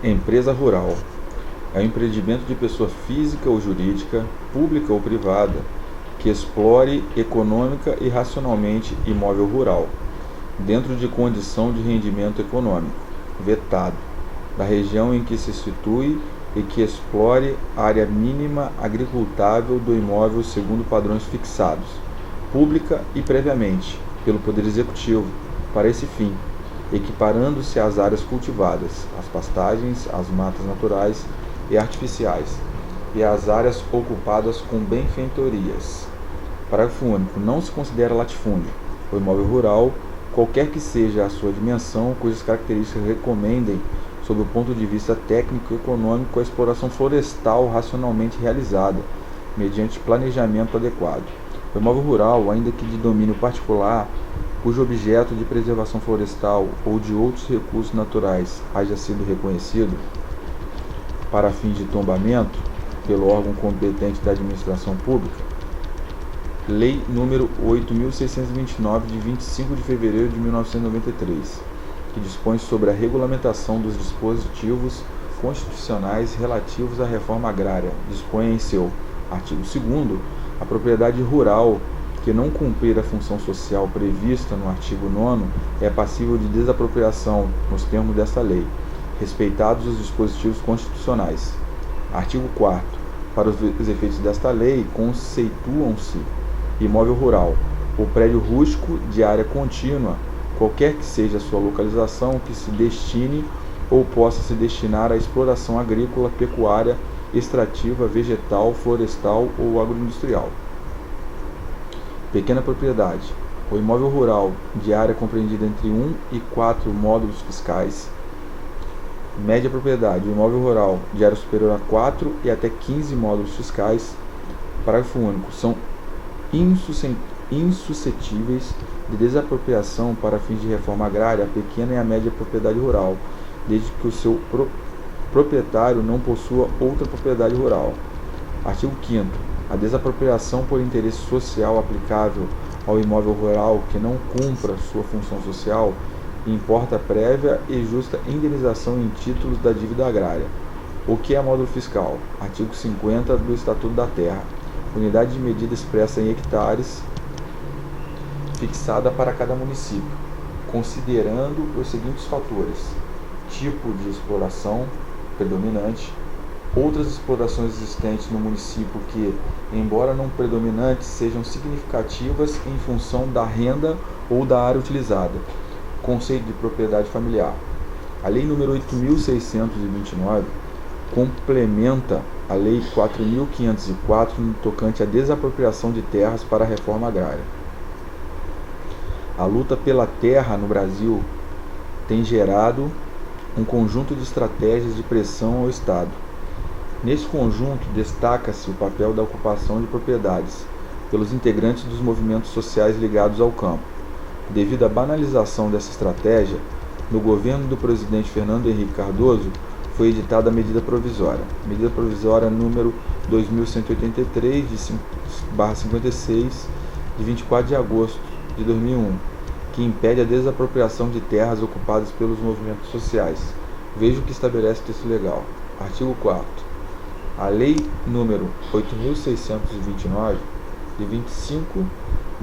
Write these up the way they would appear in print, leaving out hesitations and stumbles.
Empresa rural é um empreendimento de pessoa física ou jurídica, pública ou privada, que explore econômica e racionalmente imóvel rural, dentro de condição de rendimento econômico, vetado, da região em que se situe e que explore área mínima agricultável do imóvel segundo padrões fixados, pública e previamente, pelo Poder Executivo, para esse fim, equiparando-se às áreas cultivadas, às pastagens, às matas naturais e artificiais, e às áreas ocupadas com benfeitorias. Parágrafo único. Não se considera latifúndio o imóvel rural, qualquer que seja a sua dimensão, cujas características recomendem, sob o ponto de vista técnico e econômico, a exploração florestal racionalmente realizada, mediante planejamento adequado. O imóvel rural, ainda que de domínio particular, cujo objeto de preservação florestal ou de outros recursos naturais haja sido reconhecido para fins de tombamento pelo órgão competente da administração pública, Lei nº 8.629, de 25 de fevereiro de 1993, que dispõe sobre a regulamentação dos dispositivos constitucionais relativos à reforma agrária, dispõe em seu artigo 2º a propriedade rural que não cumprir a função social prevista no artigo 9º é passível de desapropriação nos termos desta lei, respeitados os dispositivos constitucionais. Artigo 4º. Para os efeitos desta lei, conceituam-se imóvel rural o prédio rústico de área contínua, qualquer que seja a sua localização, que se destine ou possa se destinar à exploração agrícola, pecuária, extrativa, vegetal, florestal ou agroindustrial. Pequena propriedade. O imóvel rural de área compreendida entre 1 e 4 módulos fiscais. Média propriedade. O imóvel rural de área superior a 4 e até 15 módulos fiscais. Parágrafo único. São insuscetíveis de desapropriação para fins de reforma agrária a pequena e a média propriedade rural, desde que o seu proprietário não possua outra propriedade rural. Artigo 5º. A desapropriação por interesse social aplicável ao imóvel rural que não cumpra sua função social importa prévia e justa indenização em títulos da dívida agrária. O que é módulo fiscal? Artigo 50 do Estatuto da Terra. Unidade de medida expressa em hectares, fixada para cada município, considerando os seguintes fatores: tipo de exploração predominante, outras explorações existentes no município que, embora não predominantes, sejam significativas em função da renda ou da área utilizada. Conceito de propriedade familiar. A Lei nº 8.629 complementa a Lei 4.504 no tocante à desapropriação de terras para a reforma agrária. A luta pela terra no Brasil tem gerado um conjunto de estratégias de pressão ao Estado. Nesse conjunto, destaca-se o papel da ocupação de propriedades pelos integrantes dos movimentos sociais ligados ao campo. Devido à banalização dessa estratégia, no governo do presidente Fernando Henrique Cardoso, foi editada a medida provisória número 2183/56, de 24 de agosto de 2001, que impede a desapropriação de terras ocupadas pelos movimentos sociais. Veja o que estabelece o texto legal. Artigo 4º. A Lei nº 8.629, de 25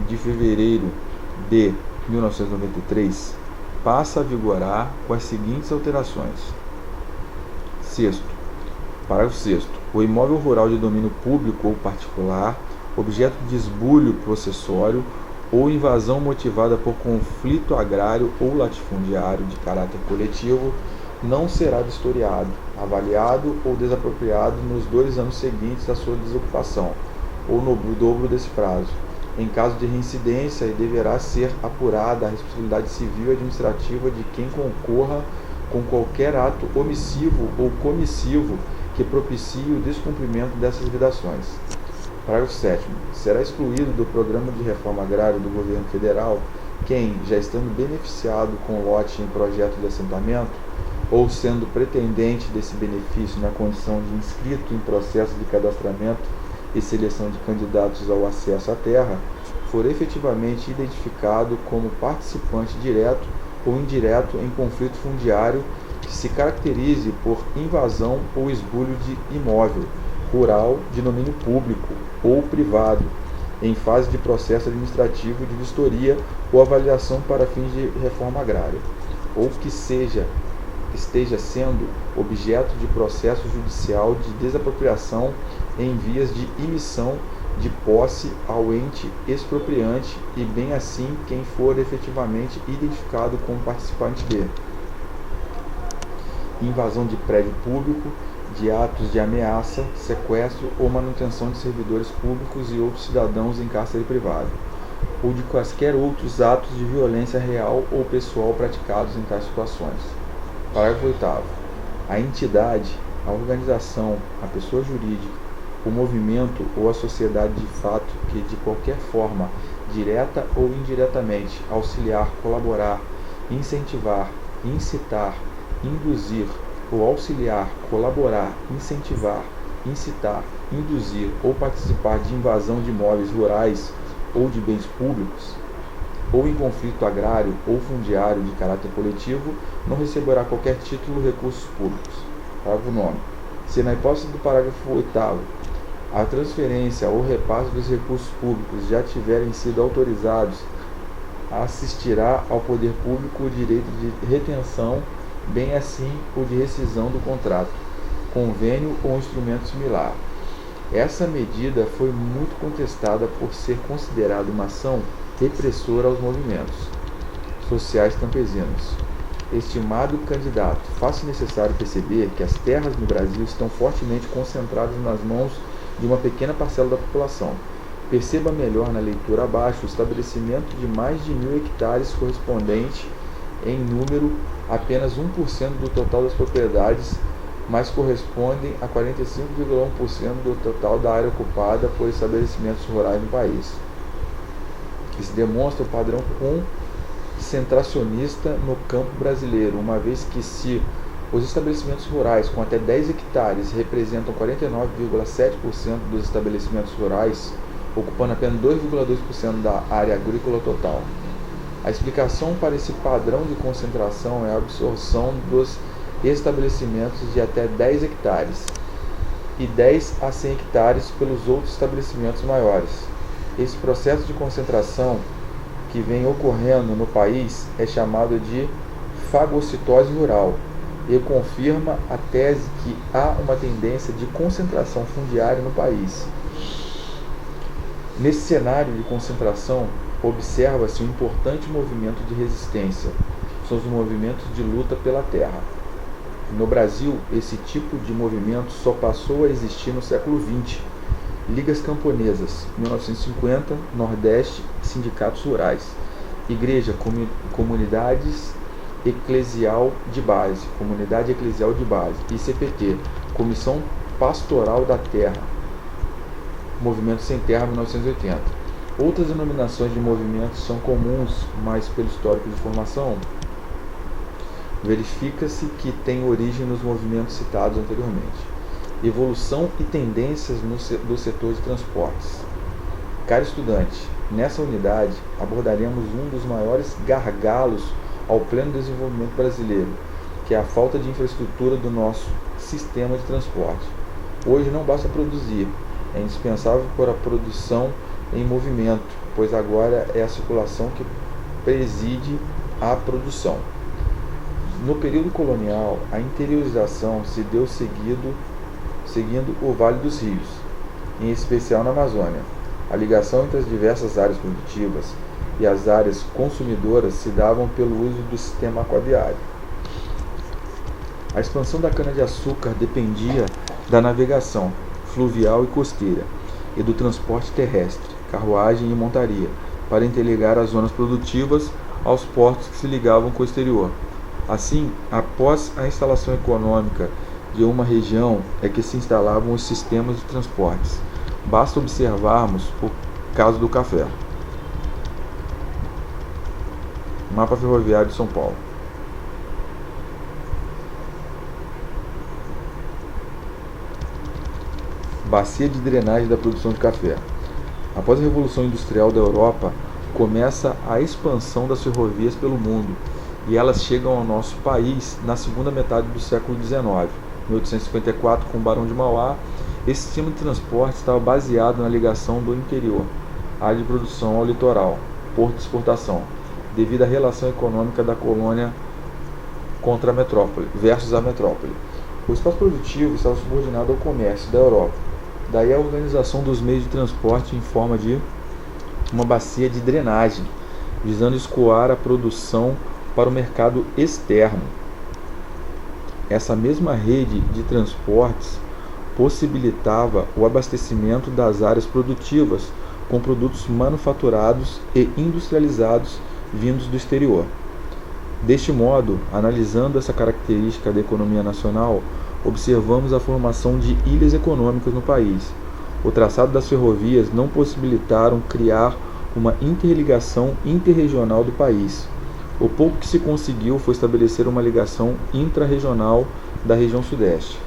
de fevereiro de 1993, passa a vigorar com as seguintes alterações. Parágrafo 6º. O imóvel rural de domínio público ou particular, objeto de esbulho processório ou invasão motivada por conflito agrário ou latifundiário de caráter coletivo, não será vistoriado, avaliado ou desapropriado nos 2 anos seguintes à sua desocupação, ou no dobro desse prazo, em caso de reincidência, e deverá ser apurada a responsabilidade civil e administrativa de quem concorra com qualquer ato omissivo ou comissivo que propicie o descumprimento dessas vedações. Parágrafo 7º. Será excluído do programa de reforma agrária do governo federal quem, já estando beneficiado com lote em projeto de assentamento, ou sendo pretendente desse benefício na condição de inscrito em processo de cadastramento e seleção de candidatos ao acesso à terra, for efetivamente identificado como participante direto ou indireto em conflito fundiário que se caracterize por invasão ou esbulho de imóvel rural de domínio público ou privado, em fase de processo administrativo de vistoria ou avaliação para fins de reforma agrária, ou que esteja sendo objeto de processo judicial de desapropriação em vias de emissão de posse ao ente expropriante e bem assim quem for efetivamente identificado como participante de invasão de prédio público, de atos de ameaça, sequestro ou manutenção de servidores públicos e outros cidadãos em cárcere privado, ou de quaisquer outros atos de violência real ou pessoal praticados em tais situações. Parágrafo 8º. A entidade, a organização, a pessoa jurídica, o movimento ou a sociedade de fato que, de qualquer forma, direta ou indiretamente, auxiliar, colaborar, incentivar, incitar, induzir ou auxiliar, colaborar, incentivar, incitar, induzir ou participar de invasão de imóveis rurais ou de bens públicos, ou em conflito agrário ou fundiário de caráter coletivo, não receberá qualquer título ou recursos públicos. Parágrafo 9º. Se na hipótese do parágrafo 8º a transferência ou repasse dos recursos públicos já tiverem sido autorizados, assistirá ao poder público o direito de retenção, bem assim o de rescisão do contrato, convênio ou instrumento similar. Essa medida foi muito contestada por ser considerada uma ação repressora aos movimentos sociais campesinos. Estimado candidato, faz-se necessário perceber que as terras no Brasil estão fortemente concentradas nas mãos de uma pequena parcela da população. Perceba melhor na leitura abaixo o estabelecimento de mais de 1.000 hectares correspondente em número apenas 1% do total das propriedades, mas correspondem a 45,1% do total da área ocupada por estabelecimentos rurais no país. Isso demonstra o padrão concentracionista no campo brasileiro, uma vez que se os estabelecimentos rurais com até 10 hectares representam 49,7% dos estabelecimentos rurais, ocupando apenas 2,2% da área agrícola total. A explicação para esse padrão de concentração é a absorção dos estabelecimentos de até 10 hectares e 10 a 100 hectares pelos outros estabelecimentos maiores. Esse processo de concentração que vem ocorrendo no país é chamado de fagocitose rural e confirma a tese que há uma tendência de concentração fundiária no país. Nesse cenário de concentração, observa-se um importante movimento de resistência, são os movimentos de luta pela terra. No Brasil, esse tipo de movimento só passou a existir no século XX. Ligas camponesas, 1950, Nordeste, sindicatos rurais, igreja, comunidades eclesial de base, comunidade eclesial de base, ICPT, Comissão Pastoral da Terra, Movimento Sem Terra, 1980. Outras denominações de movimentos são comuns, mas pelo histórico de formação, verifica-se que tem origem nos movimentos citados anteriormente. Evolução e tendências do setor de transportes. Caro estudante, nessa unidade abordaremos um dos maiores gargalos ao pleno desenvolvimento brasileiro, que é a falta de infraestrutura do nosso sistema de transporte. Hoje não basta produzir, é indispensável por a produção em movimento, pois agora é a circulação que preside a produção. No período colonial, a interiorização se deu seguindo o Vale dos Rios, em especial na Amazônia. A ligação entre as diversas áreas produtivas e as áreas consumidoras se davam pelo uso do sistema aquaviário. A expansão da cana-de-açúcar dependia da navegação fluvial e costeira e do transporte terrestre, carruagem e montaria, para interligar as zonas produtivas aos portos que se ligavam com o exterior. Assim, após a instalação econômica de uma região é que se instalavam os sistemas de transportes. Basta observarmos o caso do café. Mapa ferroviário de São Paulo. Bacia de drenagem da produção de café. Após a Revolução Industrial da Europa, começa a expansão das ferrovias pelo mundo e elas chegam ao nosso país na segunda metade do século XIX. 1854, com o Barão de Mauá, esse sistema de transporte estava baseado na ligação do interior, área de produção, ao litoral, porto de exportação, devido à relação econômica da colônia contra a metrópole, versus a metrópole. O espaço produtivo estava subordinado ao comércio da Europa. Daí a organização dos meios de transporte em forma de uma bacia de drenagem, visando escoar a produção para o mercado externo. Essa mesma rede de transportes possibilitava o abastecimento das áreas produtivas com produtos manufaturados e industrializados vindos do exterior. Deste modo, analisando essa característica da economia nacional, observamos a formação de ilhas econômicas no país. O traçado das ferrovias não possibilitaram criar uma interligação interregional do país. O pouco que se conseguiu foi estabelecer uma ligação intra-regional da região sudeste.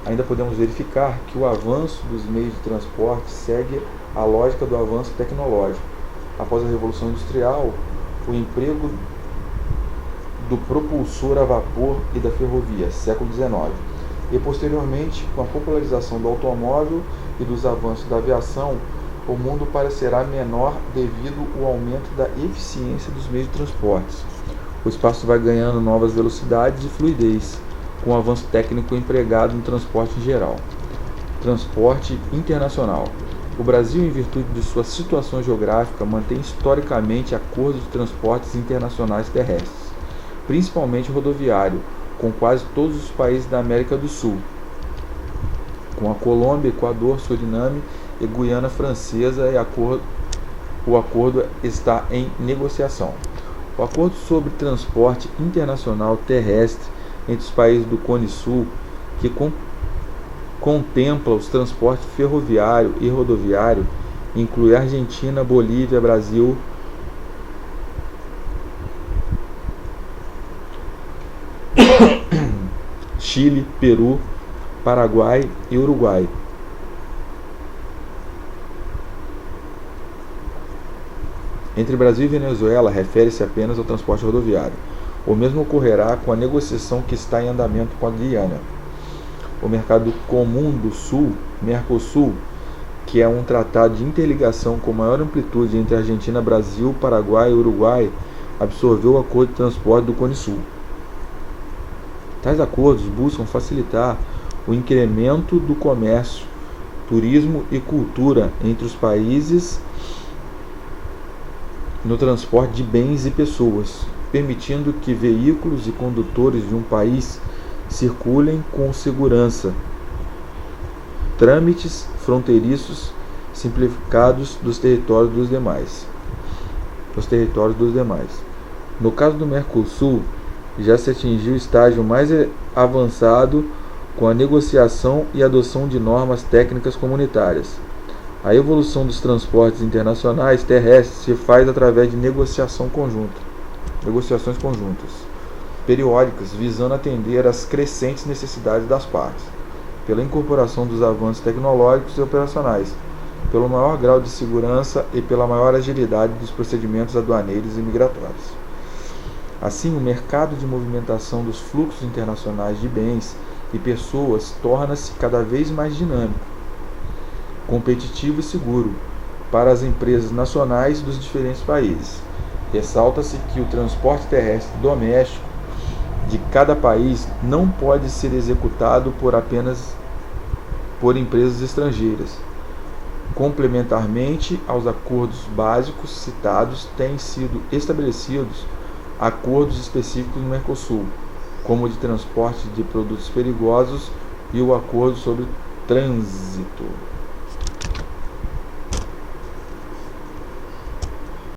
Ainda podemos verificar que o avanço dos meios de transporte segue a lógica do avanço tecnológico. Após a Revolução Industrial, o emprego do propulsor a vapor e da ferrovia, século XIX, e posteriormente, com a popularização do automóvel e dos avanços da aviação, o mundo parecerá menor devido ao aumento da eficiência dos meios de transportes. O espaço vai ganhando novas velocidades e fluidez, com o avanço técnico empregado no transporte em geral. Transporte internacional. O Brasil, em virtude de sua situação geográfica, mantém historicamente acordos de transportes internacionais terrestres, principalmente rodoviário, com quase todos os países da América do Sul, com a Colômbia, Equador, Suriname e Guiana Francesa, o acordo está em negociação. O acordo sobre transporte internacional terrestre entre os países do Cone Sul, que contempla os transportes ferroviário e rodoviário, inclui Argentina, Bolívia, Brasil, Chile, Peru, Paraguai e Uruguai. Entre Brasil e Venezuela, refere-se apenas ao transporte rodoviário. O mesmo ocorrerá com a negociação que está em andamento com a Guiana. O Mercado Comum do Sul, Mercosul, que é um tratado de interligação com maior amplitude entre Argentina, Brasil, Paraguai e Uruguai, absorveu o acordo de transporte do Cone Sul. Tais acordos buscam facilitar o incremento do comércio, turismo e cultura entre os países no transporte de bens e pessoas, permitindo que veículos e condutores de um país circulem com segurança. Trâmites fronteiriços simplificados dos territórios dos demais. No caso do Mercosul, já se atingiu o estágio mais avançado com a negociação e adoção de normas técnicas comunitárias. A evolução dos transportes internacionais terrestres se faz através de negociações conjuntas, periódicas, visando atender às crescentes necessidades das partes, pela incorporação dos avanços tecnológicos e operacionais, pelo maior grau de segurança e pela maior agilidade dos procedimentos aduaneiros e migratórios. Assim, o mercado de movimentação dos fluxos internacionais de bens e pessoas torna-se cada vez mais dinâmico, competitivo e seguro para as empresas nacionais dos diferentes países. Ressalta-se que o transporte terrestre doméstico de cada país não pode ser executado por empresas estrangeiras. Complementarmente aos acordos básicos citados, têm sido estabelecidos acordos específicos no Mercosul, como o de transporte de produtos perigosos e o acordo sobre trânsito.